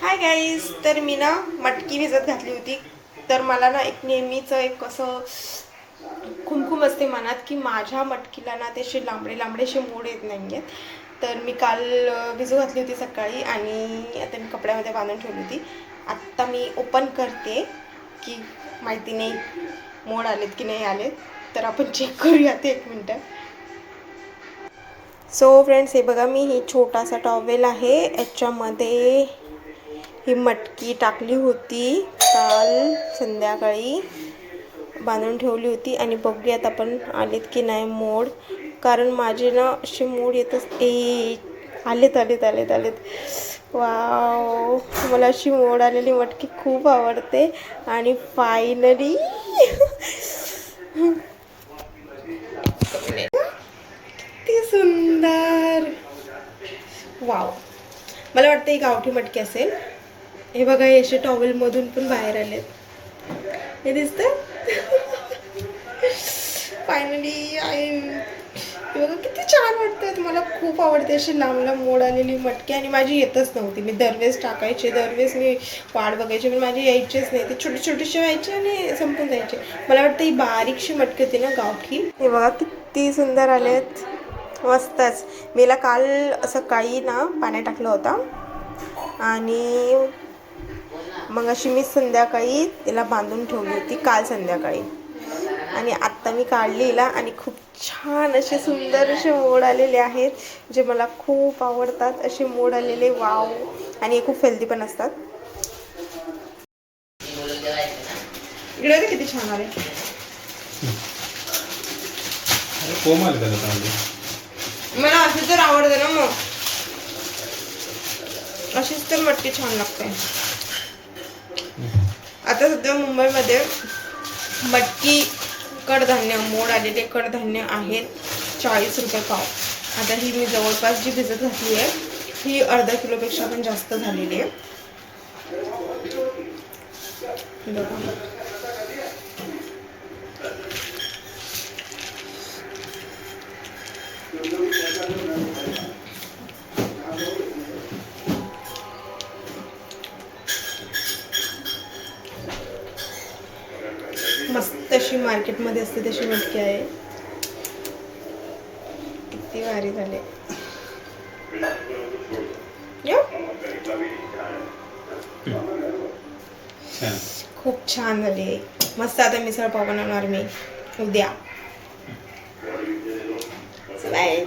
Hi guys, तर मी ना मटकी भिजत घातली होती. तर मला ना एक नेहमीचं एक असं खुमखुम असते मनात की माझ्या मटकीला ना त्याचे लांबडे लांबडेसे मोड येत नाही आहेत. तर मी काल भिजू घातली होती सकाळी आणि आता मी कपड्यामध्ये बांधून ठेवली होती. आत्ता मी ओपन करते की माहिती नाही मोड आलेत की नाही आलेत. तर आपण चेक करूयात एक मिनटं. सो फ्रेंड्स, हे बघा, मी ही छोटासा टॉवेल आहे, याच्यामध्ये ही मटकी टाकली होती काल संध्याकाळी, बांधून ठेवली होती. आणि बघूयात आपण आलेत की नाही मोड, कारण माझे ना असे मोड येतच आलेत आलेत आलेत आलेत. वाव, मला अशी मोड आलेली मटकी खूप आवडते. आणि फायनली किती सुंदर, वाव. मला वाटतं ही गावठी मटकी असेल. हे बघा, हे असे टॉवेलमधून पण बाहेर आलेत, हे दिसतं. फायनली हे बघा किती छान वाटतं. मला खूप आवडते अशी लांब लांब मोड आलेली मटकी. आणि माझी येतच नव्हती. मी दरवेळेस टाकायचे, दरवेळेस मी वाट बघायचे, पण माझी यायचेच नाही. ते छोटे छोटेसे व्हायचे आणि संपून जायचे. मला वाटतं ही बारीकशी मटकी होती ना गावठी. हे बघा किती सुंदर आलेत, मस्तच. मीला काल सकाळी ना पाण्यात टाकलं होता आणि मग अशी मी संध्याकाळी तिला बांधून ठेवली होती काल संध्याकाळी. आणि आत्ता मी काढली हिला आणि खूप छान असे सुंदर असे मोड आलेले आहेत, जे मला खूप आवडतात असे मोड आलेले. वाव. आणि हे खूप हेल्दी पण असतात. इकडे किती छान आले. मला अशी तर आवडते ना, मग अशीच तर मटकी छान लागते. आता सध्या मुंबईमध्ये मटकी कडधान्य, मोड आलेले कडधान्य आहेत 40 रुपये पाव. आता ही मी जवळपास जी भिजत घातली आहे ही अर्धा किलोपेक्षा पण जास्त झालेली आहे. मस्त अशी मार्केटमध्ये असते तशी मटकी आहे. किती भारी झाले. खूप छान झाले, मस्त. आता मिसळ पाव बनवणार मी उद्या. बाय.